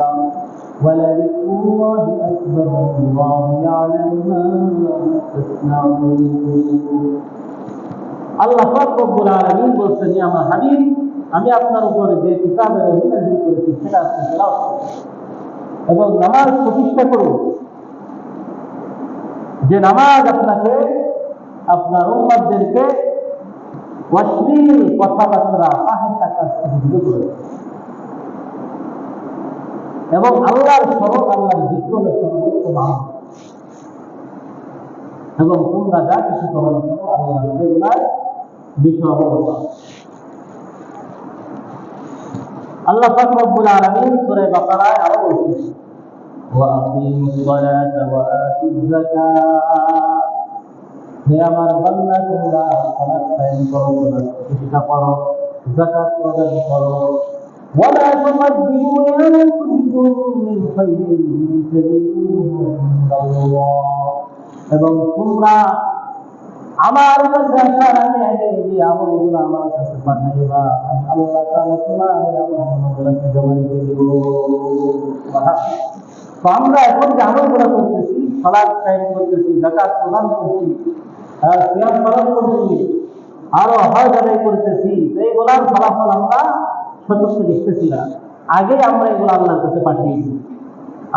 أكبر ولذكر الله أكبر والله يعلم ما تصنعون আল্লাহ পাক রব্বুল আলামিন বলেন যে আমার হাবিব আমি আপনার উপরে যে কিতাবের নাযিল করেছি সেটা আপনি তেলাওয়াত করুন এবং নামাজ প্রতিষ্ঠা করুন যে নামাজ আপনাকে আপনার উম্মতদেরকে অশ্লীল কথাবার্তা ফাহিশা কাজ থেকে বিরত রাখবে এবং আল্লাহর স্মরণ আল্লাহর যিকর সর্বোত্তম আমল এবং তোমরা যা কিছু করো না কেন আল্লাহর সেগুলার বিষয় অবগত আল্লাহ পাক রব্বুল আলামিন সূরা বাকারায় আরো বলছেন ওয়া আকিমুস সালাতা ওয়া আতুজ যাকাত হে আমার বান্দা তোমরা সালাত কায়েম করো প্রতিষ্ঠা করো যাকাত প্রদান করো ওয়ালা তুমাদ্দিউ লিআনফুসিকুম মিন খাইরিন তাজিদুহু ইনদাল্লাহ এবং তোমরা আমার কাছে আসার আগে যে আমলগুলো আমার কাছে পাঠাইবা আমি আল্লাহ তাআলা তোমার আমলগুলোকে জমা দিয়ে দেব তো আমরা এখন যে আমলগুলো করতেছি সালাত কায়েম করতেছি যাকাত প্রদান করতেছি সিয়াম পালন করতেছি আরো হজ আদায় করতেছি এইগুলার ফলাফল আমরা সচক্ষে দেখতেছি না আগে আমরা এগুলো আল্লাহর কাছে পাঠিয়েছি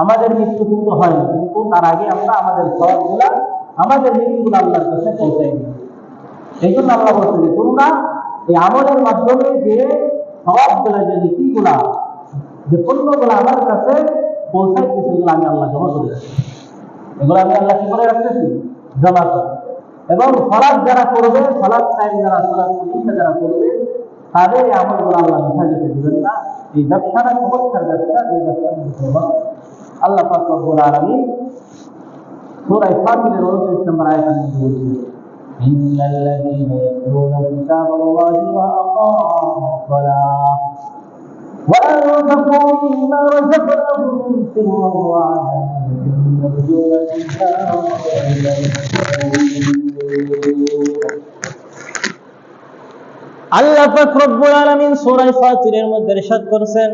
আমাদের মৃত্যু কিন্তু হয়নি কিন্তু তার আগে আমরা আমাদের সওয়াবগুলা আমাদের নেকিগুলো আল্লাহর কাছে পৌঁছাই দিই এই জন্য আল্লাহ বলছেন যে তোমরা এই আমলের মাধ্যমে যে সওয়াবগুলা যে নেকিগুলা যে পুণ্যগুলা আমার কাছে পৌঁছাইতেছে এগুলো আমি আল্লাহ জমা করে রাখছি এগুলো আমি আল্লাহ কি করে রাখতেছি জমা করে এবং সালাত যারা করবে সালাত টাইম যারা সালাত প্রতিষ্ঠা যারা করবে তাদের এই আমলগুলো আল্লাহ মিথ্যা যেতে দিবেন না এই ব্যবসাটা চমৎকার ব্যবসা এই ব্যবসা আল্লাহ পাক রব্বুল আলামিন সূরা ফাতিরের 29 নম্বর আয়াতের মধ্যে বলছেন ইন্নাল্লাযীনা ইয়াতলুনা কিতাবাল্লাহি ওয়া আকামুস সালাহ ওয়া আনফাকু মিম্মা রাযাকনাহুম সিরran ওয়া আলানিয়াতান yarjuna আল্লাহ পাক রব্বুল আলামিন সূরা ফাতিরের মধ্যে ইরশাদ করেছেন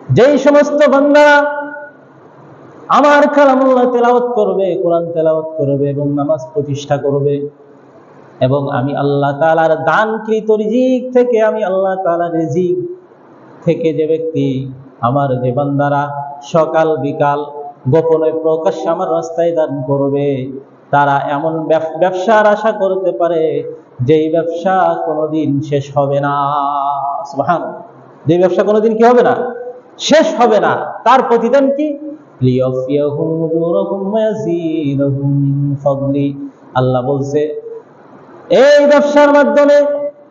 যেই সমস্ত বান্দারা আমার কালামুল্লাহ তেলাওয়াত করবে কোরআন তেলাওয়াত করবে এবং নামাজ প্রতিষ্ঠা করবে এবং আমি আল্লাহ তাআলার দানকৃত রিজিক থেকে আমি আল্লাহ তাআলার রিজিক থেকে যে ব্যক্তি আমার যে বান্দারা সকাল বিকাল গোপনে প্রকাশ্যে আমার রাস্তায় দান করবে তারা এমন ব্যবসার আশা করতে পারে যেই ব্যবসা কোনোদিন শেষ হবে না সুবহানাল্লাহ যে ব্যবসা কোনোদিন কি হবে না শেষ হবে না তার প্রতিদান কি লিয়াফিয়াহুম উজুরাহুম ওয়া ইয়াজিদাহুম মিন ফাদলি আল্লাহ বলছে এই ব্যবসার মাধ্যমে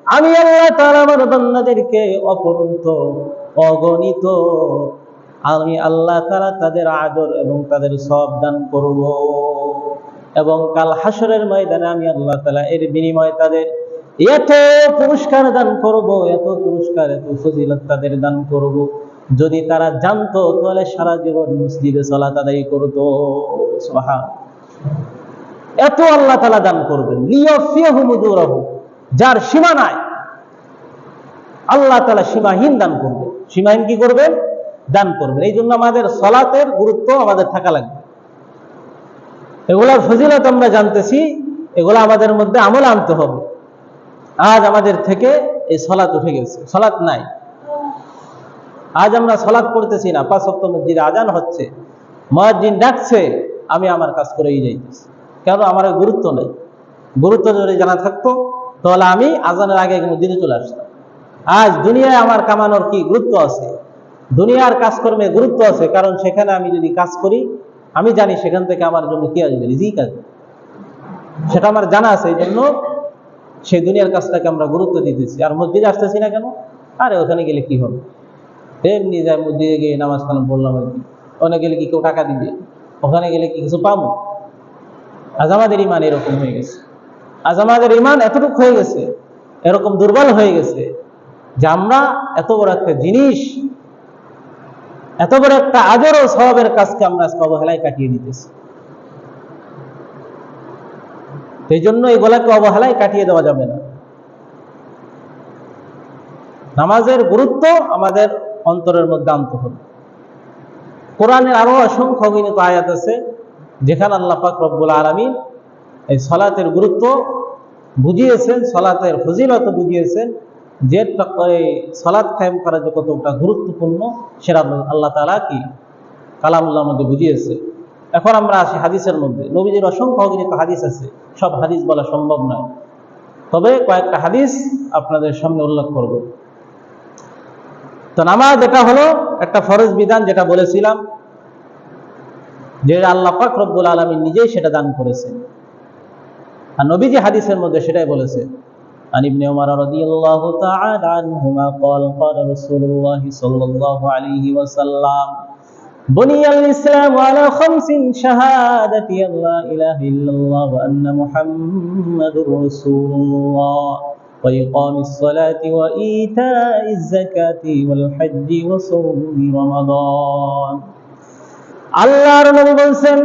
আমি আল্লাহ তাআলা আমার বান্দাদেরকে অপরন্ত অগণিত আমি আল্লাহ তাআলা তাদের আদর এবং তাদের সওয়াব দান করব এবং কাল হাসরের ময়দানে আমি আল্লাহ তাআলা এর বিনিময়ে তাদের এত পুরস্কার দান করব এত পুরস্কার এত ফজিলত তাদের দান করব যদি তারা জানতো তাহলে সারা জীবন মসজিদে সালাত আদায় করতো সুবহানাল্লাহ এত আল্লাহ তাআলা দান করবেন লিয়াফিয়াহুম উজুরাহুম যার সীমা নাই আল্লাহ তাআলা সীমাহীন দান করবেন সীমাহীন কি করবেন দান করবেন এই জন্য আমাদের সালাতের গুরুত্ব আমাদের থাকা লাগবে এগুলার ফজিলত আমরা জানতেছি এগুলো আমাদের মধ্যে আমল আনতে হবে আজ আমাদের থেকে এই সালাত উঠে গেছে সালাত নাই আজ আমরা সালাত পড়তেছি না 5 ওয়াক্ত মসজিদে আজান হচ্ছে মুয়াজ্জিন ডাকছে আমি আমার কাজ করেই যাইতেছি কেন আমার গুরুত্ব নেই গুরুত্ব যদি জানা থাকতো তাহলে আমি আজানের আগে মসজিদে চলে আসতাম আজ দুনিয়ায় আমার কামানোর কি গুরুত্ব আছে দুনিয়ার কাজকর্মে গুরুত্ব আছে কারণ সেখানে আমি যদি কাজ করি আমি জানি সেখান থেকে আমার জন্য কি আসবে রিজিক আসবে সেটা আমার জানা আছে এই জন্য সেই দুনিয়ার কাজটাকে আমরা গুরুত্ব দিতেছি আর মসজিদে আসতেছি না কেন আরে ওখানে গেলে কি হবে এমনি যায় মসজিদে গিয়ে নামাজ কালাম পড়লাম আর কি ওখানে গেলে কি কেউ টাকা দিবে ওখানে গেলে কি কিছু পাবো আজ আমাদের ইমান এরকম হয়ে গেছে আজ আমাদের ইমান এতটুকু হয়ে গেছে এরকম দুর্বল হয়ে গেছে যে আমরা এত বড় একটা জিনিস এত বড় একটা আদর ও সওয়াবের কাজকে আমরা অবহেলায় কাটিয়ে দিতেছি এই জন্য এগুলাকে অবহেলায় কাটিয়ে দেওয়া যাবে না নামাজের গুরুত্ব আমাদের অন্তরের মধ্যে আনতে হবে। কোরআনের আরো অসংখ্য অগণিত আয়াত আছে যেখানে আল্লাহ পাক রব্বুল আলামিন এই সালাতের গুরুত্ব বুঝিয়েছেন, সালাতের ফজিলত বুঝিয়েছেন, যে সালাত কায়েম করা যে কতটা গুরুত্বপূর্ণ সেটা আল্লাহ তাআলা কি কালামুল্লাহর মধ্যে বুঝিয়েছে। এখন আমরা আসি হাদিসের মধ্যে। নবীজির অসংখ্য অগণিত হাদিস আছে, সব হাদিস বলা সম্ভব নয়, তবে কয়েকটা হাদিস আপনাদের সামনে উল্লেখ করব। তো নামাজ এটা হলো একটা ফরজ বিধান, যেটা বলেছিলাম যে আল্লাহ পাক রব্বুল আলামিন নিজেই সেটা দান করেছেন, আর নবীজি হাদিসের মধ্যে সেটাই বলেছে। عن ابن عمر رضي الله تعالى عنهما قال قال رسول الله صلى الله عليه وسلم بني الإسلام على خمس شهادة أن لا إله إلا الله وأن محمد رسول الله وإقام الصلاة وإيتاء الزكاة والحج وصوم رمضان আল্লাহর নবী বলেন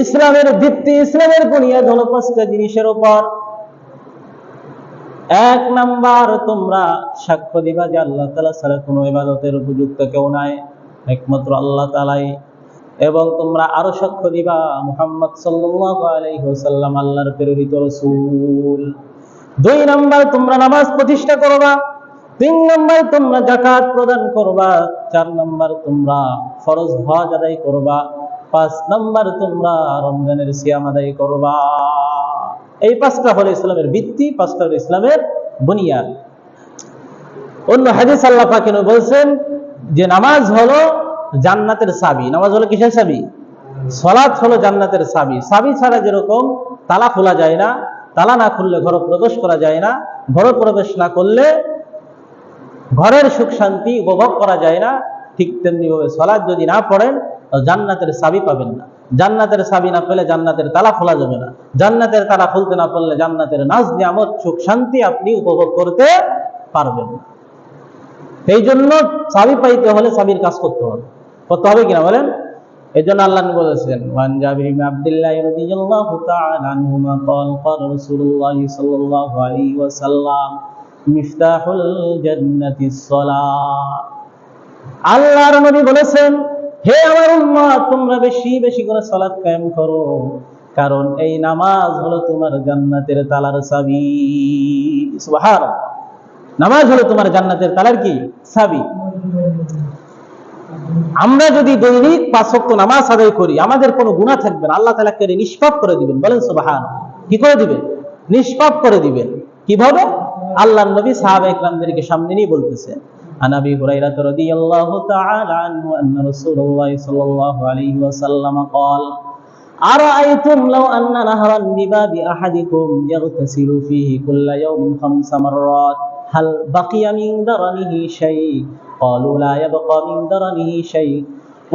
ইসলামের ভিত্তি, ইসলামের বুনিয়াদ হলো পাঁচটা জিনিসের উপর। এক নাম্বার, তোমরা সাক্ষ্য দিবা যে আল্লাহ তাআলা ছাড়া কোনো ইবাদতের উপযুক্ত কেউ নাই, একমাত্র আল্লাহ তাআলাই, এবং তোমরা আরো সাক্ষ্য দিবা মুহাম্মদ সাল্লাল্লাহু আলাইহি ওয়াসাল্লাম আল্লাহর প্রেরিত রাসূল। দুই নাম্বার, তোমরা নামাজ প্রতিষ্ঠা করবা। তিন নাম্বার, তোমরা যাকাত প্রদান করবা। চার নাম্বার, তোমরা ফরজ হজ আদায় করবা। পাঁচ নাম্বার, তোমরা রমজানের সিয়াম আদায় করবা। এই পাঁচটা হলো ইসলামের ভিত্তি, পাঁচটা হলো ইসলামের বুনিয়াদ। অন্য হাদিস আল্লাহ পাক বলছেন যে নামাজ হলো জান্নাতের চাবি। নামাজ হলো কিসের চাবি? সালাত হলো জান্নাতের চাবি। চাবি ছাড়া যেরকম তালা খোলা যায় না, তালা না খুললে ঘরে প্রবেশ করা যায় না, ঘরে প্রবেশ না করলে ঘরের সুখ শান্তি উপভোগ করা যায় না, ঠিক তেমনি ভাবে সালাত যদি না পড়েন জান্নাতের চাবি পাবেন না। জান্নাতের চাবি না পেলে জান্নাতের তালা খোলা যাবে না। জান্নাতের তালা খুলতে না পারলে জান্নাতের নাজ নিয়ামত সুখ শান্তি আপনি উপভোগ করতে পারবেন না। এই জন্য চাবি পাইতে হলে চাবির কাজ করতে হবে, করতে হবে কিনা বলেন? এই জন্য আল্লাহ নবী বলেছেন ওয়ান জাবির ইবনে আব্দুল্লাহ রাদিয়াল্লাহু তাআলা আনহুমা قال قال رسول الله صلى الله عليه وسلم মিফতাহুল জান্নাতিস সালাহ। আল্লাহর নবী বলেছেন, হে আমার উম্মত, তোমরা বেশি বেশি করে সালাত কায়েম করো, কারণ এই নামাজ হলো তোমার জান্নাতের তালার চাবি। সুবহানাল্লাহ, নামাজ হলো তোমার জান্নাতের তালার কি? চাবি। আমরা যদি দৈনিক 5 ওয়াক্ত নামাজ আদায় করি, আমাদের কোনো গুনাহ থাকবে না, আল্লাহ তাআলা কে নিষ্পাপ করে দিবেন। বলেন সুবহানাল্লাহ। কি করে দিবেন? নিষ্পাপ করে দিবেন। কিভাবে? আল্লাহর নবী সাহাবায়ে কেরামদেরকে সামনে নিয়ে বলতেছে, عن أبي هريرة رضي الله تعالى عنه أن رسول الله صلى الله عليه وسلم قال أرأيتم لو أن نهرا بباب أحدكم يغتسل فيه كل يوم 5 مرات هل بقي من درنه شيء؟ قالوا لا يبقى من درنه شيء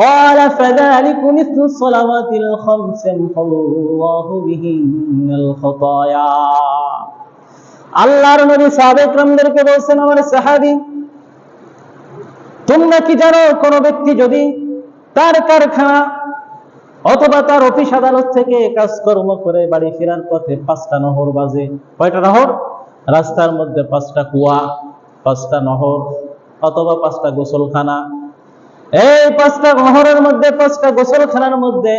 قال فذلك مثل الصلوات الخمس يمحو الله بهن الخطايا। আল্লাহর নবী সাহাবায়ে কেরামদেরকে বলছেন, আমার সাহাবী, তোমরা কি জানো কোন ব্যক্তি যদি তার কারখানা অথবা তার অফিস আদালত থেকে কাজকর্ম করে বাড়ি ফেরার পথে 5টা নহর বাজে। কয়টা নহর? রাস্তার মধ্যে 5টা কুয়া, 5টা নহর অথবা 5টা গোসলখানা। এই 5টা নহরের মধ্যে 5টা গোসলখানার মধ্যে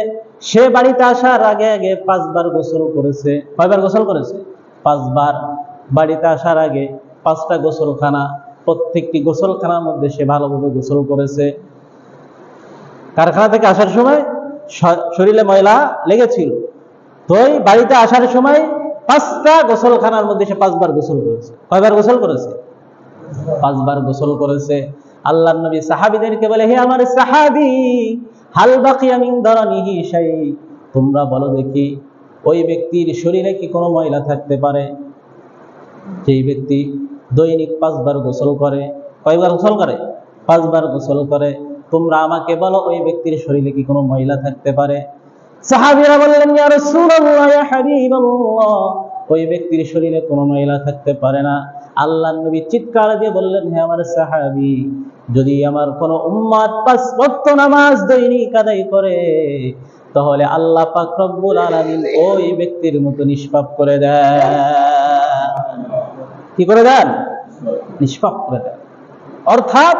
সে বাড়িতে আসার আগে আগে 5 বার গোসল করেছে। কয়বার গোসল করেছে? 5 বার। বাড়িতে আসার আগে 5টা গোসলখানা, প্রত্যেকটি গোসলখানার মধ্যে সে ভালোভাবে গোসল করেছে। কারখানা থেকে আসার সময় শরীরে ময়লা লেগেছিল, তো বাড়িতে আসার সময় 5টা গোসলখানার মধ্যে সে 5 বার গোসল করেছে। কয়বার গোসল করেছে? 5 বার গোসল করেছে। আল্লাহর নবী সাহাবীদেরকে বলে, হে আমার সাহাবী, হাল বাকিয়া মিন দারানিহি শাই, তোমরা বলো দেখি ওই ব্যক্তির শরীরে কি কোনো ময়লা থাকতে পারে? যেই ব্যক্তি দৈনিক 5 বার গোসল করে। কয়বার গোসল করে? 5 বার গোসল করে। তোমরা আমাকে বলো ওই ব্যক্তির শরীরে কি কোনো ময়লা থাকতে পারে? সাহাবীরা বললেন, ইয়া রাসূলুল্লাহ, ইয়া হাবিবাল্লাহ, ওই ব্যক্তির শরীরে কোনো ময়লা থাকতে পারে না। আল্লাহর নবী চিৎকার দিয়ে বললেন, হে আমার সাহাবী, যদি আমার কোনো উম্মত 5 ওয়াক্ত নামাজ দৈনিক আদায় করে, তাহলে আল্লাহ পাক রব্বুল আলামিন ওই ব্যক্তির মতো নিষ্পাপ করে দেন। কি করে দেন? নিষ্পাপ করে দেন। অর্থাৎ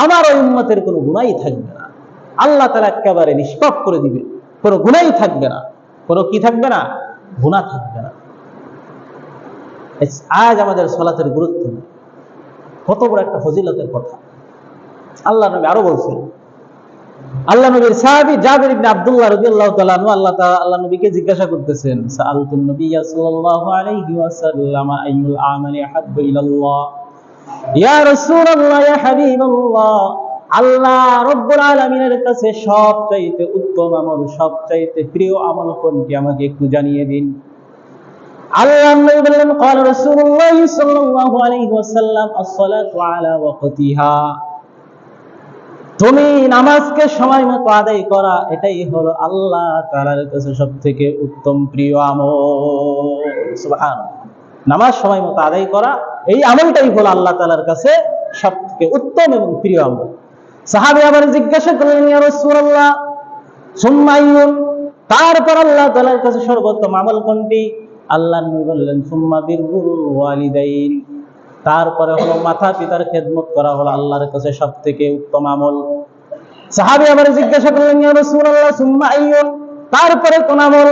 আমার ওই উম্মতের কোনো গুনাহই থাকবে না। আল্লাহ তাআলা একেবারে নিষ্পাপ করে দিবে, কোনো গুনাহই থাকবে না, কোনো কি থাকবে না, গুনাহ থাকবে না। আজ আমাদের সালাতের গুরুত্ব কত বড় একটা ফজিলতের কথা। আল্লাহ নবী আরো বলছেন, আল্লাহ নবীর সাহাবী জাবির ইবনে আব্দুল্লাহ রাদিয়াল্লাহু তাআলা আনহু আল্লাহ নবীকে জিজ্ঞাসা করতেছেন, সাআলতুন নবিয়্যা সাল্লাল্লাহু আলাইহি ওয়াসাল্লাম আইয়ুল আমালি আহাব্বু ইলাল্লাহ, ইয়া রাসূলুল্লাহ, ইয়া হাবিবাল্লাহ, আল্লাহ রাব্বুল আলামিনের কাছে সবচাইতে উত্তম আমল, সবচাইতে প্রিয় আমল কোনটি, আমাকে একটু জানিয়ে দিন। আল্লাহ নবী বললেন, ক্বালা রাসূলুল্লাহ সাল্লাল্লাহু আলাইহি ওয়াসাল্লাম আস-সালাতু আলা ওয়াক্তিহা, তুমি নামাজকে সময় মতো আদায় করা, এটাই হলো আল্লাহ তাআলার কাছে সবথেকে উত্তম প্রিয় আমল। সুবহানাল্লাহ, নামাজ সময় মতো আদায় করা, এই আমলটাই হলো আল্লাহ তাআলার কাছে সবথেকে উত্তম এবং প্রিয় আমল। সাহাবী আবার জিজ্ঞাসা করলেন, ইয়া রাসূলুল্লাহ সুম্মা আইয়ুন, তারপর আল্লাহ তাআলার কাছে সর্বোত্তম আমল কোনটি? আল্লাহ নবী বললেন, সুম্মা বিররুল ওয়ালিদাইন, তারপরে হলো মাতা পিতার খেদমত করা হলো আল্লাহর কাছে সবথেকে উত্তম আমল। সাহাবী আবার জিজ্ঞাসা করলেন, ইয়া রাসূলুল্লাহ সুম্মা আইয়ুন, তারপরে কোন আমল?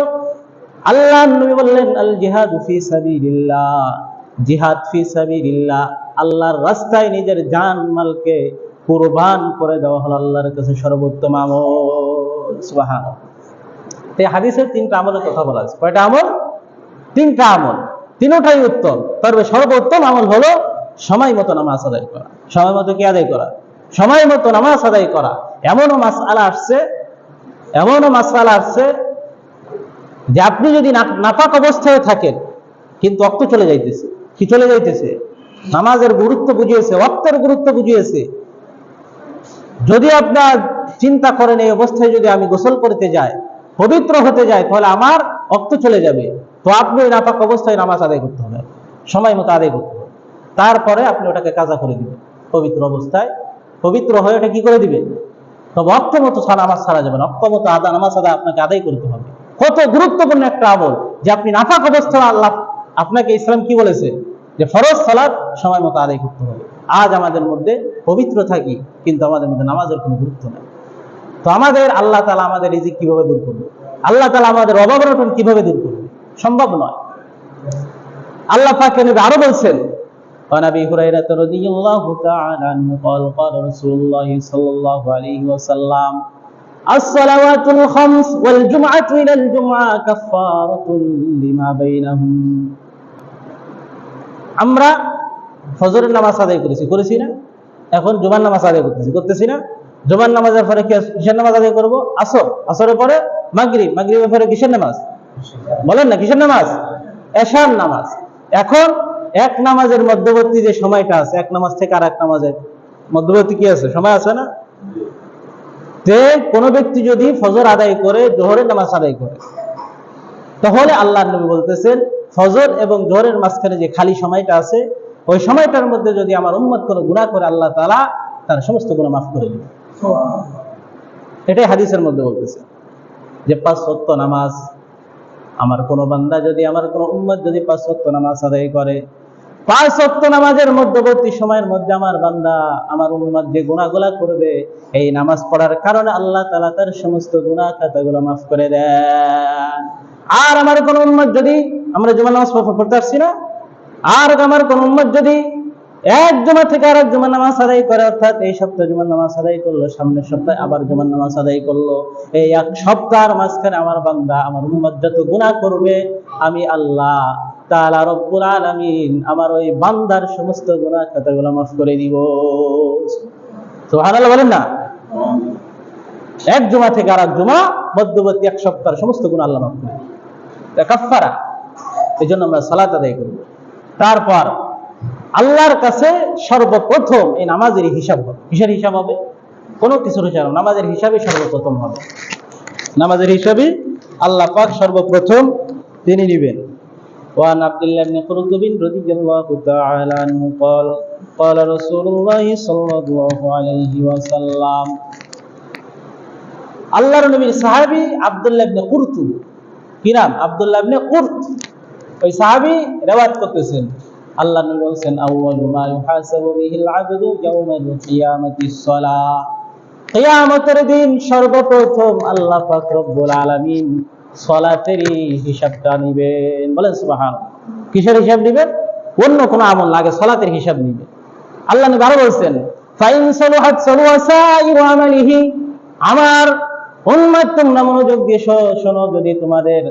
আল্লাহ নবী বললেন, আল জিহাদু ফি সাবিলিল্লাহ, জিহাদ ফি সাবিলিল্লাহ, আল্লাহর রাস্তায় নিজের জান মালকে কুরবান করে দেওয়া হলো আল্লাহর কাছে সর্বোত্তম আমল। সুবহানাল্লাহ। এই হাদিসের তিনটা আমলের কথা বলা আছে। কয়টা আমল? তিনটা আমল, তিনটাই উত্তম। তবে সর্বোত্তম আমল হলো সময় মতো নামাজ আদায় করা। সময় মতো কি আদায় করা? সময় মতো নামাজ আদায় করা। এমনও মাসআলা আসছে যে আপনি যদি নাপাক অবস্থায় থাকেন, কিন্তু ওয়াক্ত চলে যাইতেছে, কি চলে যাইতেছে? নামাজের গুরুত্ব বুঝিয়েছে, ওয়াক্তের গুরুত্ব বুঝিয়েছে। যদি আপনার চিন্তা করেন এই অবস্থায় যদি আমি গোসল করতে যাই, পবিত্র হতে যাই, তাহলে আমার ওয়াক্ত চলে যাবে, তো আপনি নাপাক অবস্থায় নামাজ আদায় করতে হবে, সময় মতো আদায় করতে হবে। তারপরে আপনি ওটাকে কাজা করে দিবেন পবিত্র অবস্থায়, পবিত্র হয়ে ওটা কি করে দিবেন? তবে ওয়াক্ত মতো নামাজ ছাড়া যাবে না, ওয়াক্ত মতো নামাজ আপনাকে আদায় করতে হবে। কত গুরুত্বপূর্ণ একটা আমল যে আপনি নাপাক অবস্থায় আল্লাহ আপনাকে ইসলাম কি বলেছে যে ফরজ সালাত সময় মতো আদায় করতে হবে। আজ আমাদের মধ্যে পবিত্র থাকি, কিন্তু আমাদের মধ্যে নামাজের কোনো গুরুত্ব নেই। তো আমাদের আল্লাহ তাআলা আমাদের রিজিক কিভাবে দূর করবে? আল্লাহ তাআলা আমাদের অভাব অনটন কিভাবে দূর করবে? সম্ভব নয়। আল্লাহ পাক নবী আরো বলছেন, নবী হুরায়রা রাদিয়াল্লাহু তাআলা আনহু قال قال رسول الله صلى الله عليه وسلم الصلوات الخمس والجمعة إلى الجمعة كفارة لما بينهم। আমরা ফজরের নামাজ আদায় করেছি না? এখন জুমার নামাজ আদায় করতেছি না? জুমার নামাজের পরে কিসের নামাজ আদায় করব? আসর, আসরের পরে মাগরিব, মাগরিবের পরে কিসের নামাজ? বলেন না, কিসের নামাজ? এশার নামাজ। এখন এক নামাজের মধ্যবর্তী যে সময়টা আছে, এক নামাজ থেকে আর এক নামাজের মধ্যবর্তী কি আছে? সময় আছে না? যে কোনো ব্যক্তি যদি ফজর আদায় করে, জোহরের নামাজ আদায় করে, তাহলে আল্লাহর নবী বলতেছেন ফজর এবং জোহরের মাঝখানে যে খালি সময়টা আছে, ওই সময়টার মধ্যে যদি আমার উম্মত কোনো গুনাহ করে, আল্লাহ তাআলা তার সমস্ত গুনাহ মাফ করে দিবেন। এটাই হাদিসের মধ্যে বলতেছে যে 5 ওয়াক্ত নামাজ আমার কোনো বান্দা যদি, আমার কোনো উম্মত যদি 5 ওয়াক্ত নামাজ আদায় করে, 5 ওয়াক্ত নামাজের মধ্যবর্তী সময়ের মধ্যে আমার বান্দা, আমার উম্মত যে গুনাহগুলো করবে, এই নামাজ পড়ার কারণে আল্লাহ তাআলা তার সমস্ত গুনাহ খাতাগুলো মাফ করে দেন। আর আমার কোন উম্মত যদি, আমরা জুমার নামাজ পড়তে আসছি না, আর আমার কোন উম্মত যদি এক জুমা থেকে আরেক জুমার নামাজ আদায় করে, অর্থাৎ এই সপ্তাহে জুমার নামাজ আদায় করলো, সামনের সপ্তাহে আবার জুমার নামাজ আদায় করলো, এই এক সপ্তাহের মাঝখানে আমার বান্দা, আমার উম্মত যত গুনাহ করবে, আমি আল্লাহ তাআলা রব্বুল আলামিন আমার ওই বান্দার সমস্ত গুনাহ খাতাগুলো মাফ করে দিব। সুবহানাল্লাহ বলেন না? এক জুমা থেকে আরেক জুমা মধ্যবর্তী এক সপ্তাহের সমস্ত গুনাহ আল্লাহ মাফ করে দিবেন। এটা কাফারা। এজন্য আমরা সালাত আদায় করব। তারপর আল্লাহর কাছে সর্বপ্রথম এই নামাজের হিসাব হবে। কিসের হিসাব হবে? কোনো কিছুর হিসাব, নামাজের হিসাবে সর্বপ্রথম হবে। নামাজের হিসাবে আল্লাহ পাক সর্বপ্রথম তিনি নেবেন। وعن عبد الله بن قرطب رضي الله تعالى عنه قال قال رسول الله صلى الله عليه وسلم। আল্লাহর নবীর সাহাবী আব্দুল্লাহ ইবনে কুরতুব, কি নাম? আব্দুল্লাহ ইবনে কুরত। ওই সাহাবী রিওয়ায়াত করতেছেন আল্লাহ নবী বলেন আউয়ালু মা ইউহাসাবু বিহিল আবদু ইয়াউমাল কিয়ামাতিস সালাহ। কিয়ামতের দিন সর্বপ্রথম আল্লাহ পাক রব্বুল আলামিন সালাতেরই হিসাবটা নেবেন। বলেন সুবহানাল্লাহ। কিসের হিসাব নেবেন? অন্য কোনো আমল না, আগে সালাতের হিসাব নেবেন। আল্লাহ নবী আরো বলেন ফাইন সালাহাত সালাহা সাইরু আমালিহি। আমার উম্মত তোমরা মনোযোগ দিয়ে শোনো, যদি তোমাদের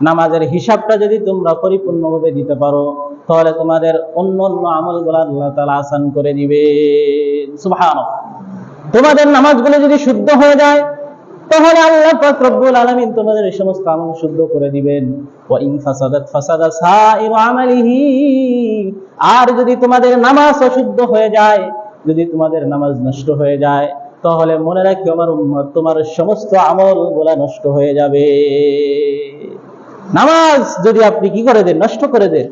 নামাজের হিসাবটা যদি তোমরা পরিপূর্ণভাবে দিতে পারো তাহলে তোমাদের অন্য অন্য আমলগুলো আল্লাহ তাআলা আসান করে দিবেন। সুবহানাল্লাহ। তোমাদের নামাজগুলো যদি শুদ্ধ হয়ে যায় তাহলে আল্লাহ পাক রব্বুল আলামিন তোমাদের এই সমস্ত আমল শুদ্ধ করে দিবেন। ওয়া ইন ফাসাদাত ফাসাদা সাইরু আমালিহি। আর যদি তোমাদের নামাজ অশুদ্ধ হয়ে যায়, যদি তোমাদের নামাজ নষ্ট হয়ে যায় তাহলে মনে রাখো আমার উম্মত তোমার সমস্ত আমলগুলো নষ্ট হয়ে যাবে। নামাজ যদি আপনি কি করে দেন? নষ্ট করে দেন,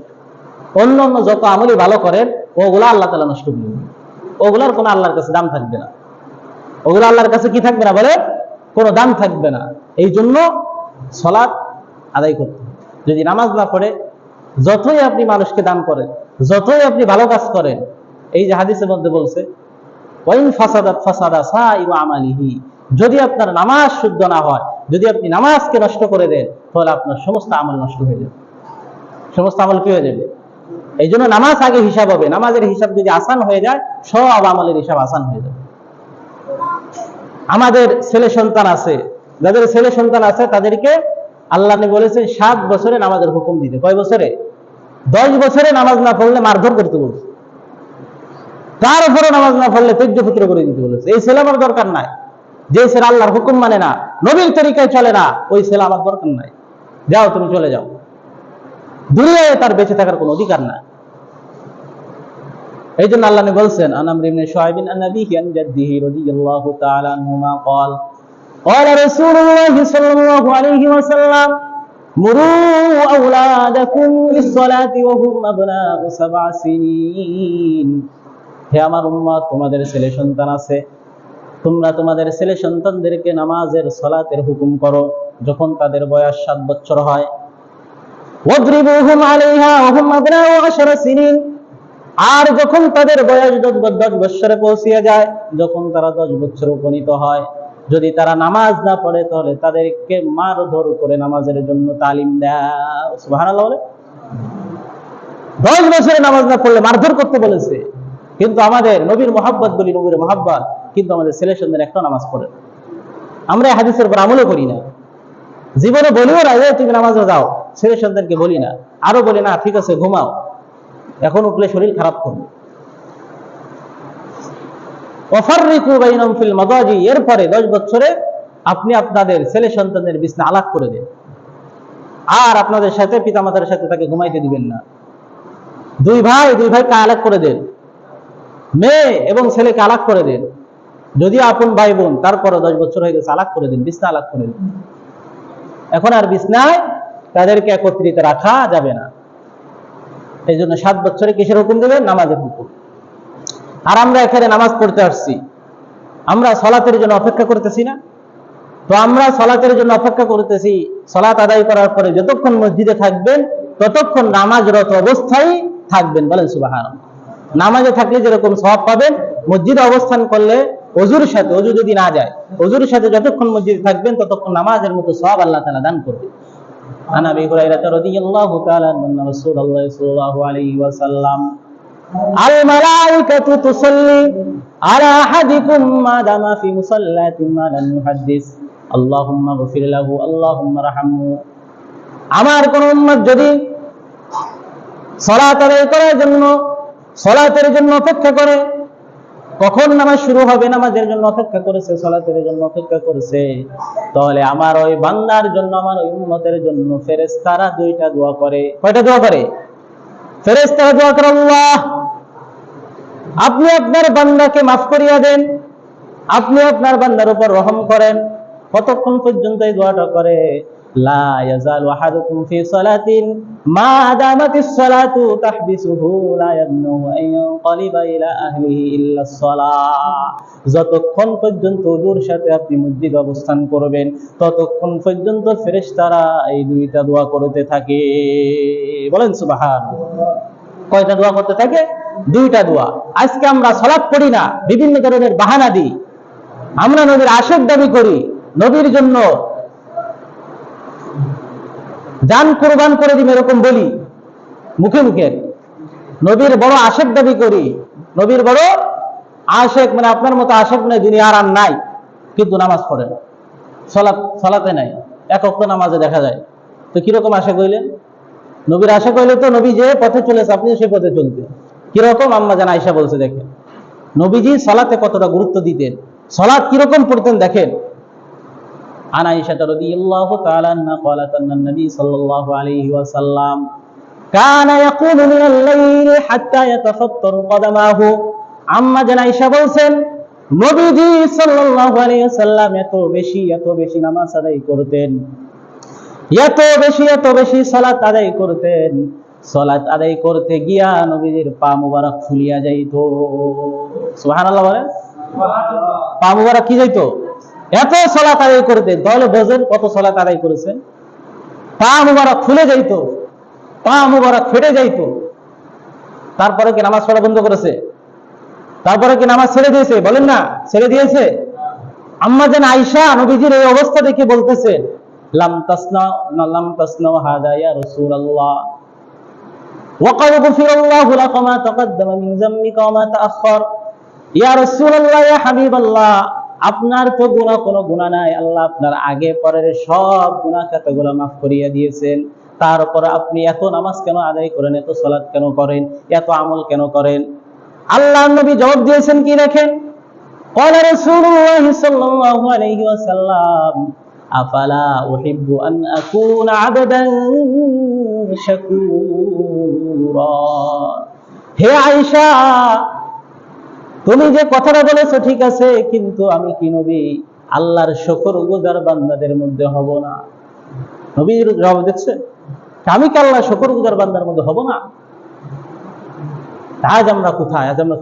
অন্য অন্য যত আমলই ভালো করেন ওগুলা আল্লাহ তাআলা নষ্ট করে দেবেন। ওগুলার কোনো আল্লাহর কাছে দাম থাকবে না। ওগুলো আল্লাহর কাছে কি থাকবে না? বলে কোনো দাম থাকবে না। এই জন্য সালাত আদায় করতে, যদি নামাজ না পড়ে যতই আপনি মানুষকে দান করেন, যতই আপনি ভালো কাজ করেন, এই যে হাদিসের মধ্যে বলছে ওয়াইন ফাসাদাত ফাসাদা সাইরু আমালিহি, যদি আপনার নামাজ শুদ্ধ না হয়, যদি আপনি নামাজকে নষ্ট করে দেন তাহলে আপনার সমস্ত আমল নষ্ট হয়ে যাবে। সমস্ত আমল কি হয়ে যাবে? এই জন্য নামাজ আগে হিসাব হবে। নামাজের হিসাব যদি আসান হয়ে যায় সব আমলের হিসাব আসান হয়ে যাবে। আমাদের ছেলে সন্তান আছে, যাদের ছেলে সন্তান আছে তাদেরকে আল্লাহ নবী বলেছেন 7 বছরে নামাজের হুকুম দিতে। কয় বছরে? 10 বছরে নামাজ না পড়লে মারধর করতে বলছে। তার উপরে নামাজ না পড়লে তেজ্যপুত্র করে দিতে বলেছে। এই ছেলে আমার দরকার নাই। যে ছেলে আল্লাহর হুকুম মানে না, নবীর তরিকায় চলে না, ওই ছেলে আমার দরকার নাই। যাও, তুমি চলে যাও, দুনিয়ায় তার বেঁচে থাকার কোনো অধিকার নাই। এই জন্য আল্লাহ নবী বলছেন আন আমর ইবনে শুআইব আন নবীহি আন জাদ্দিহি রাদিয়াল্লাহু তাআলা আনহুমা قال قال رسول الله صلى الله عليه وسلم مروا اولادكم بالصلاه وهم ابناء 7 سنين। হে আমার উম্মত, তোমাদের ছেলে সন্তান আছে, তোমরা তোমাদের ছেলে সন্তানদেরকে নামাজের সালাতের হুকুম করো যখন তাদের বয়স 7 বছর হয়। ওয়াদরিবুহুম আলাইহা ওয়া হুম আবনাউ 10 সিনিন। আর যখন তাদের বয়স 10 বছরে পৌঁছে যায়, যখন তারা 10 বছর উপনীত হয়, যদি তারা নামাজ না পড়ে তাহলে তাদেরকে মারধর করে নামাজের জন্য তালিম দাও। সুবহানাল্লাহ। বলে 10 বছরে নামাজ না পড়লে মারধর করতে বলেছে। কিন্তু আমাদের নবীর মহব্বত বলি, নবীর মহব্বত, কিন্তু আমাদের ছেলে সন্তান একটা নামাজ পড়ে। আমরা এই হাদিসের উপর আমলও করি না। জীবনে বলিও না যে তুমি নামাজে যাও, ছেলে সন্তানকে বলি না। আরো বলি না ঠিক আছে ঘুমাও, এখন উঠলে শরীর খারাপ করবে। ওয়াফাররিকু বাইনাহুম ফিল মাদাজি। এরপরে 10 বছরে আপনি আপনাদের ছেলে সন্তানদের বিছনা আলাদা করে দেন। আর আপনাদের সাথে পিতামাতার সাথে তাকে ঘুমাইতে দিবেন না। দুই ভাইকে আলাদা করে দেন। মেয়ে এবং ছেলেকে আলাদা করে দেন। যদি আপন ভাই বোন, তারপরে 10 বছর হয়ে গেছে, আলাদা করে দেন, বিছনা আলাদা করে দেন। এখন আর বিছনায় তাদেরকে একত্রিত রাখা যাবে না। এই জন্য 7 বছরে কিসের হুকুম দেবেন? নামাজের হুকুম। আর আমরা এখানে নামাজ পড়তে আসছি, আমরা সালাতের জন্য অপেক্ষা করতেছি না? তো আমরা সালাতের জন্য অপেক্ষা করতেছি। সালাত আদায় করার পরে যতক্ষণ মসজিদে থাকবেন ততক্ষণ নামাজরত অবস্থায় থাকবেন। বলেন সুবহানাল্লাহ। নামাজে থাকলে যেরকম সওয়াব পাবেন, মসজিদে অবস্থান করলে ওযুর সাথে, ওযু যদি না যায়, ওযুর সাথে যতক্ষণ মসজিদে থাকবেন ততক্ষণ নামাজের মতো সওয়াব আল্লাহ তাআলা দান করবেন। عن ابي هريره رضي الله تعالى عنه ان رسول الله صلى الله عليه وسلم الملائكه تصلي على احدكم ما دام في مصلاه ما لم يحدث اللهم اغفر له اللهم ارحمه। আমার কোন উম্মত যদি সালাত আদায় করার জন্য, সালাতের জন্য অপেক্ষা করে, কখন নামাজ শুরু হবে নামাজের জন্য অপেক্ষা করেছে, সালাতের জন্য অপেক্ষা করেছে, তাহলে আমার ওই বান্দার জন্য, আমার ওই উম্মতের জন্য ফেরেশতারা 2টা দোয়া করে। কয়টা দোয়া করে? ফেরেশতারা দোয়া করে, আল্লাহ আপনি আপনার বান্দাকে মাফ করিয়া দেন, আপনি আপনার বান্দার উপর রহম করেন। কতক্ষণ পর্যন্ত এই দোয়াটা করে? লা ইয়াজালু আহাদুকুম ফি সালাতিন মা দামাতিস সালাতু তাহবিসুহু লা ইয়ামনু আন ইয়ানকালিবা ইলা আহলিহি ইল্লা সালাহ। যতক্ষণ পর্যন্ত ওযুর সাথে আপনি মসজিদে অবস্থান করবেন ততক্ষণ পর্যন্ত ফেরেশতারা এই 2টা দোয়া করতে থাকে। বলেন সুবহানাল্লাহ। কয়টা দোয়া করতে থাকে? 2টা দোয়া। আজকে আমরা সালাত পড়ি না, বিভিন্ন ধরনের বাহানা দিই। আমরা নবীর আশিক দাবি করি, নবীর জন্য জান কুরবান করে দিব এরকম বলি মুখে মুখে, নবীর বড় আশিক দাবি করি, নবীর বড় আশিক, মানে আপনার মতো আশিক মানে দুনিয়ার আর নাই, কিন্তু নামাজ পড়ে না, সালাতে নাই, এক ওয়াক্ত নামাজে দেখা যায়। তো কিরকম আশা কইলেন? নবীর আশা কইলে তো নবী যে পথে চলেছে আপনি সেই পথে চলতেন। কিরকম? আম্মা জান আয়েশা বলছে, দেখেন নবীজি সালাতে কতটা গুরুত্ব দিতেন, সালাত কিরকম পড়তেন দেখেন। আন আয়েশা রাদিয়াল্লাহু তাআলা আনহা قالت ان النبي صلى الله عليه وسلم كان يقوم من الليل حتى يتفطر قدماه। আম্মা জান আয়েশা বলছেন, নবীজি সাল্লাল্লাহু আলাইহি ওয়াসাল্লাম এত বেশি নামাজ আদায় করতেন, এত বেশি সালাত আদায় করতেন, সালাত আদায় করতে গিয়া নবীজির পা মুবারক ফুলিয়া যাইত। সুবহানাল্লাহ বলেন। পা মুবারক কি যাইতো? এত সালাত আদায় করতেন। তাহলে বোঝেন কত সালাত আদায় করেছেন। পা মুবারক ফুলে যাইত, পা মুবারক ফেটে যাইত। তারপরে কি নামাজ পড়া বন্ধ করেছে? তারপরে কি নামাজ ছেড়ে দিয়েছে? বলেন না, ছেড়ে দিয়েছে। আম্মা জান আয়েশা নবীজির এই অবস্থা দেখে বলতেছেন, লাম তাসনা হাদা ইয়া রাসূলুল্লাহ ওয়া ক্বাদ গফিরাল্লাহু লাকা মা তাকাদ্দামা মিন যামমিকা ওয়া মা তাআখার। ইয়া রাসূলুল্লাহ, ইয়া হাবিবাল্লাহ, আপনার তো কোনো গুনাহ নাই, আল্লাহ আপনার আগে পরের সব গুনাহ খাতাগুলো মাফ করিয়ে দিয়েছেন, তারপর আপনি এত নামাজ কেন আদায় করেন, এত সালাত কেন করেন, এত আমল কেন করেন? আল্লাহর নবী জবাব দিয়েছেন কি দেখেন, ক্বালা রাসূলুল্লাহ সাল্লাল্লাহু আলাইহি ওয়াসাল্লাম আফালা উহিব্বু আন আকুনা আবদান শাকুরা। হে আয়েশা, তুমি যে কথাটা বলেছো ঠিক আছে, কিন্তু আমি কি নবী আল্লাহর শুকরগুজার বান্দাদের মধ্যে হব না? নবীর জবাব দেখছেন, আমি কি আল্লাহর শুকরগুজার বান্দার মধ্যে হব না? আজ আমরা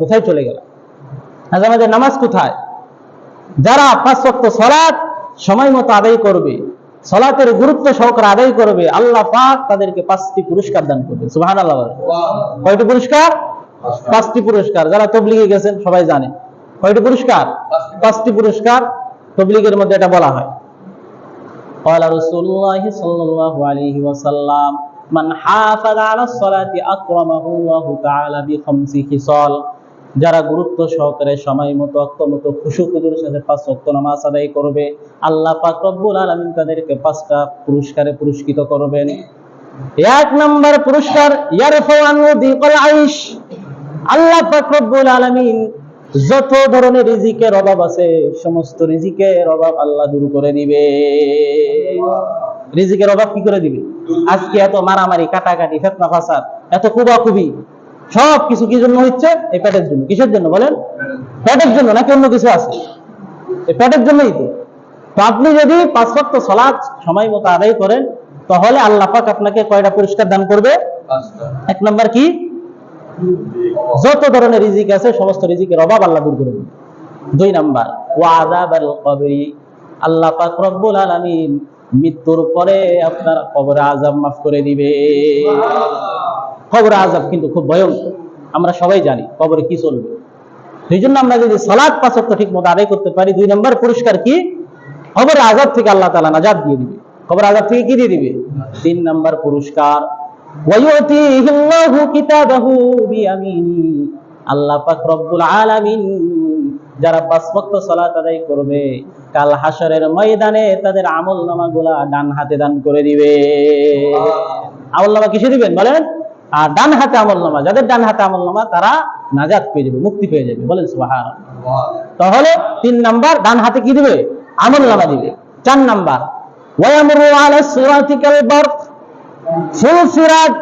কোথায় চলে গেলাম? আজ আমাদের নামাজ কোথায়? যারা 5 ওয়াক্ত সালাত সময় মতো আদায় করবে, সালাতের গুরুত্ব সহকারে আদায় করবে, আল্লাহ পাক তাদেরকে 5টি পুরস্কার দান করবে। সুবহানাল্লাহ। কয়টি পুরস্কার? 5টি পুরস্কার। যারা তাবলীগে গেছেন সবাই জানে কয়টি পুরস্কার? 5টি পুরস্কার। তাবলীগের মধ্যে এটা বলা হয়। ক্বালা রাসূলুল্লাহ সাল্লাল্লাহু আলাইহি ওয়াসাল্লাম মান হাফাযা আলাস সালাতি আকরামাহু আল্লাহু তাআলা বিখামসি খিসাল। যারা গুরুত্ব সহকারে সময় মতো ওয়াক্ত মতো খুশুখুজুর সাথে 5 ওয়াক্ত নামাজ আদায় করবে, আল্লাহ পাক রব্বুল আলামিন তাদেরকে 5টা পুরস্কারে পুরস্কৃত করবেন। 1 নম্বর পুরস্কার, ইয়ারফাউ আনহু দিকাল আইশ। আল্লাহ পাক রব্বুল আলামিন যত ধরনের রিজিকের অভাব আছে, সমস্ত রিজিকের অভাব আল্লাহ দূর করে দিবে। রিজিকের অভাব কি করে দিবে? আজকে এত মারামারি, কাটাকাটি, ফিতনা ফাসাদ, এত কুবাকুবি, সব কিছু কি জন্য হচ্ছে? এই পেটের জন্য। কিসের জন্য বলেন? পেটের জন্য, নাকি অন্য কিছু আছে? এই পেটের জন্যই তো। তো আপনি যদি 5 ওয়াক্ত সালাত সময় মতো আদায় করেন, তাহলে আল্লাহ পাক আপনাকে কয়টা পুরস্কার দান করবে? 1 নাম্বার কি? যত ধরনের রিজিক আছে সমস্ত রিজিকের অভাব আল্লাহ দূর করে দিবে। 2 নাম্বার, ওয়া আযাবাল কবরি। আল্লাহ পাক রব্বুল আলামিন মৃত্যুর পরে আপনার কবরে আযাব মাফ করে দিবে। কবরে আযাব কিন্তু খুব ভয়ঙ্কর, আমরা সবাই জানি কবরে কি চলবে। সেই জন্য আমরা যদি সালাত 5 ওয়াক্ত ঠিক মতো আদায় করতে পারি, 2 নম্বর পুরস্কার কি? কবরে আযাব থেকে আল্লাহ তাআলা নাজাত দিয়ে দিবে। কবরে আযাব থেকে কি দিয়ে দিবে? 3 নম্বর পুরস্কার, ওয়ায়ুতিহিল্লাহু কিতাবাহু বিয়ামিনি। আল্লাহ পাক রব্বুল আলামিন যারা 5 ওয়াক্ত সালাত আদায় করবে, কাল হাশরের ময়দানে তাদের আমলনামাগুলো ডান হাতে দান করে দিবে। আমলনামা কিসে দিবেন বলেন? আর ডান হাতে আমলনামা। যাদের ডান হাতে আমলনামা তারা নাজাত পেয়ে যাবে, মুক্তি পেয়ে যাবে। বলেন সুবহানাল্লাহ। তাহলে 3 নাম্বার, ডান হাতে কি দিবে? আমলনামা দিবে। 4 নাম্বার, ওয়ায়ামরু আলা সিরাতি কাল বারক। ফুল সিরাত,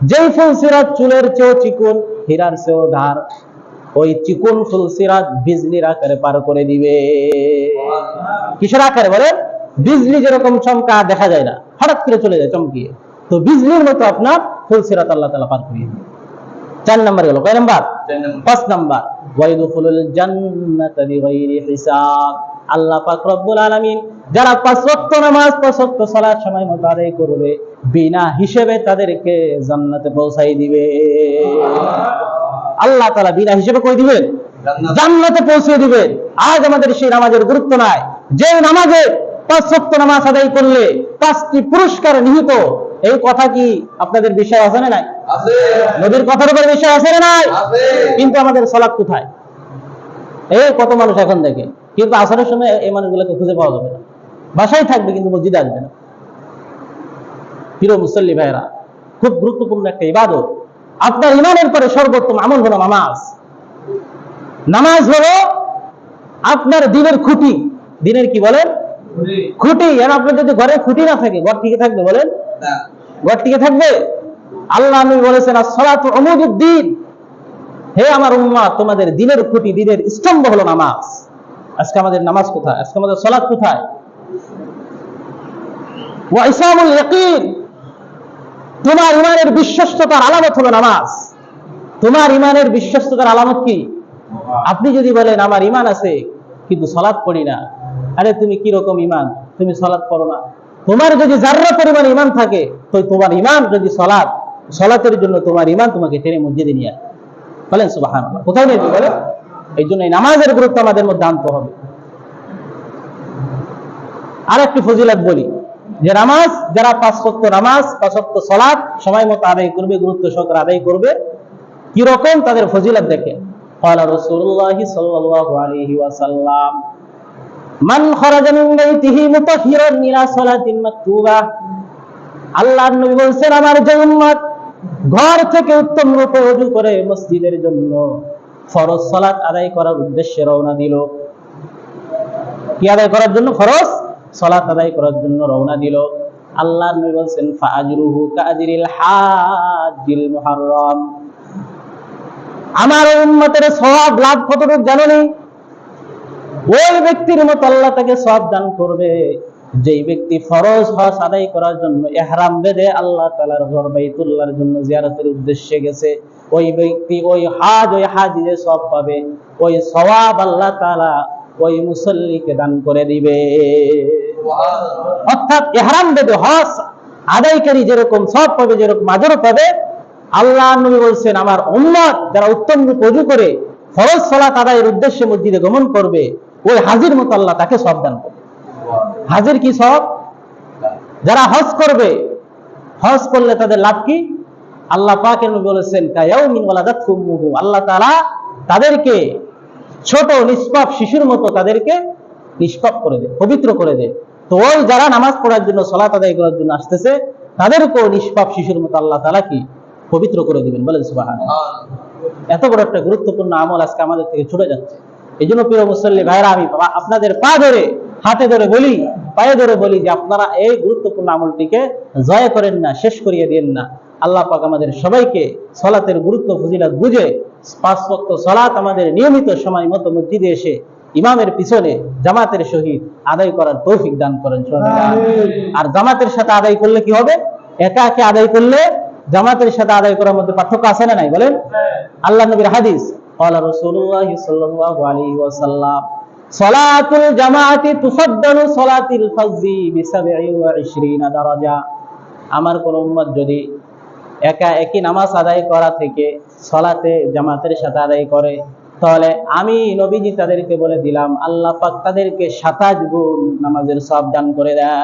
যেই ফুল সিরাত চুলের চেয়েও চিকন, হীরার চেয়েও ধার, ওই চিকন ফুল সিরাত বিজলির আকারে পার করে দিবে। কিসের আকারে বলেন? বিজলি যেরকম চমকা দেখা যায় না, হঠাৎ করে চলে যায় চমকিয়ে, তো বিজলির মতো আপনার ফুল সিরাত আল্লাহ তাআলা পার করিয়ে দিবে। 4 নাম্বার গেল। কয় নাম্বার? 5 নাম্বার, ওয়াইদুখুলুল জান্নাতা বিগাইরি হিসাব। আল্লাহ পাক রব্বুল আলামিন যারা 5 ওয়াক্ত নামাজ 5 ওয়াক্ত সালাত সময় মতো আদায় করবে, বিনা হিসেবে তাদেরকে জান্নাতে পৌঁছাই দিবে। আল্লাহ তাআলা বিনা হিসেবে কই দিবেন? জান্নাতে পৌঁছে দিবেন। আজ আমাদের সেই নামাজের গুরুত্ব নাই। যে নামাজে 5 ওয়াক্ত নামাজ আদায় করলে 5টি পুরস্কার নিহিত, এই কথা কি আপনাদের বিষয় আছে না নাই? আছে। নবীর কথার উপর বিষয় আছে না নাই? আছে। কিন্তু আমাদের সালাত কোথায়? এই কত মানুষ এখন দেখে, কিন্তু আসরের সময় এই মানুষগুলোকে খুঁজে পাওয়া যাবে না। বাসায় থাকবে কিন্তু মসজিদে আসবে না। প্রিয় মুসল্লি ভাইরা, খুব গুরুত্বপূর্ণ একটা ইবাদত। আপনার ইমানের পরে সর্বোত্তম আমল হলো নামাজ। নামাজ হলো আপনার দিনের খুঁটি। দিনের কি বলেন? খুঁটি। আর আপনার যদি ঘরে খুঁটি না থাকে, ঘর টিকে থাকবে? বলেন, ঘর টিকে থাকবে? আল্লাহ নবী বলেছেন, as-salatu umudud-din, হে আমার উম্মাহ, তোমাদের দিনের খুঁটি, দিনের স্তম্ভ হলো নামাজ। আজকে আমাদের নামাজ কোথায়? আজকে আমাদের সালাত কোথায়? ওয়া ইসামুল ইয়াকিন, তোমার ইমানের বিশ্বস্ততার আলামত হলো নামাজ। তোমার ইমানের বিশ্বস্ততার আলামত কি? আপনি যদি বলেন আমার ইমান আছে কিন্তু সালাত পড়ি না, আরে তুমি কি রকম ইমান, তুমি সালাত পড়ো না? তোমার যদি যাররা পরিমাণ ইমান থাকে, তো তোমার ইমান যদি সালাতের জন্য তোমার ইমান তোমাকে টেনে মসজিদে নিয়ে আসে। বলেন সুবহানাল্লাহ। কোথায় নেই বলে? এই জন্য এই নামাজের গুরুত্ব আমাদের মধ্যে আনতে হবে। আর একটি ফজিলত বলি, যে নামাজ যারা 5 ওয়াক্ত নামাজ 5 ওয়াক্ত সালাত সময় মতো আদায় করবে, গুরুত্ব সহকারে আদায় করবে, কি রকম তাদের ফজিলত দেখে। ক্বালা রাসূলুল্লাহ সাল্লাল্লাহু আলাইহি ওয়াসাল্লাম, মান খারাজা মিন বাইতিহি মুতাহহিরান ইলা সালাতিন মাকতুবা, আল্লাহর নবী বলেন, আমার যে উম্মত ঘর থেকে উত্তম রূপে ওযু করে মসজিদের জন্য ফরজ সালাত আদায় করার উদ্দেশ্যে রওনা দিল। কি আদায় করার জন্য? ফরজ সালাত আদায় করার জন্য রওনা দিল। আল্লাহর নবী বলেন, ফাআজরুহু কাআজরিল হাজ্জিল মুহাররম, আমার উম্মতের সওয়াব লাভ কতটুকু জানেন? ওই ব্যক্তির মতো আল্লাহ তাকে সওয়াব দান করবে যেই ব্যক্তি ফরজ হজ আদায় করার জন্য ইহরাম বেঁধে আল্লাহ তাআলার ঘর বাইতুল্লাহর জন্য জিয়ারতের উদ্দেশ্যে গেছে। ওই ব্যক্তি ওই হাজী যে সওয়াব পাবে, ওই সওয়াব আল্লাহ তাআলা ওই মুসল্লিকে দান করে দিবে। অর্থাৎ ইহরাম বেঁধে হজ আদায়কারী যেরকম সওয়াব পাবে, যেরকম আজর পাবে, আল্লাহ নবী বলছেন আমার উম্মত যারা উত্তম রূপে ওযু করে ফরজ সালাত আদায়ের উদ্দেশ্যে মসজিদে গমন করবে, ওই হাজীর মতো আল্লাহ তাকে সওয়াব দান করবে। হাজীর কি সওয়াব? যারা হজ করবে, হজ করলে তাদের লাভ কি? আল্লাহ পাকের নবী বলেছেন, কায়াউমিন ওয়ালাদাতহু উম্মুহু, আল্লাহ তাআলা তাদেরকে ছোট নিষ্পাপ শিশুর মতো তাদেরকে নিষ্পাপ করে দেয়, পবিত্র করে দেয়। তো ওই যারা নামাজ পড়ার জন্য সালাত আদায় করার জন্য আসতেছে, তাদেরকেও নিষ্পাপ শিশুর মতো আল্লাহ তাআলা কি পবিত্র করে দিবেন। বলেন সুবহানাল্লাহ। এত বড় একটা গুরুত্বপূর্ণ আমল আজকে আমাদের থেকে ছুটে যাচ্ছে। এই জন্য প্রিয় মুসল্লি ভাইরা, আমি আপনাদের হাতে ধরে বলি, পায়ে ধরে বলি যে আপনারা এই গুরুত্বপূর্ণ আমলটিকে জয় করেন না, শেষ করিয়ে দেন না। আল্লাহ পাক আমাদের সবাইকে সালাতের গুরুত্ব ফজিলত বুঝে 5 ওয়াক্ত সালাত আমাদের নিয়মিত সময় মতো মসজিদে এসে ইমামের পিছনে জামাতের সহিত আদায় করার তৌফিক দান করেন। আর জামাতের সাথে আদায় করলে কি হবে? একা একা আদায় করলে জামাতের সাথে আদায় করার মধ্যে পার্থক্য আছে না নাই? বলেন। আল্লাহ নবীর হাদিস, ক্বালা রাসূলুল্লাহ সাল্লাল্লাহু আলাইহি ওয়াসাল্লাম, সালাতুল জামাআতি তুফাদ্দালু সালাতিল ফাজরি বি27 দারাজা, আমার কোন উম্মত যদি একা একই নামাজ আদায় করা থেকে সালাতে জামাতের সাথে আদায় করে, তাহলে আমি নবীজি তাদেরকে বলে দিলাম আল্লাহ পাক তাদেরকে 27 গুণ নামাজের সওয়াব দান করে দেয়।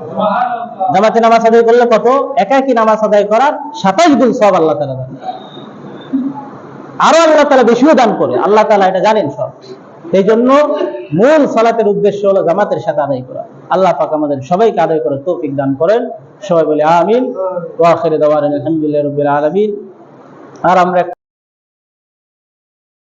সুবহানাল্লাহ। জামাতে নামাজ আদায় করলে কত? একা একই নামাজ আদায় করার 27 গুণ সওয়াব আল্লাহ তাআলা দেন। আরো আল্লাহ তাআলা বেশিও দান করে, আল্লাহ তাআলা এটা জানেন সব। এই জন্য মূল সালাতের উদ্দেশ্য হলো জামাতের সাথে আদায় করা। আল্লাহ পাক আমাদের সবাইকে আদায় করার তৌফিক দান করেন। সবাই বলে আমিন। ওয়া আখিরু দাওয়ানা আলহামদুলিল্লাহি রাব্বিল আলামিন। আর আমরা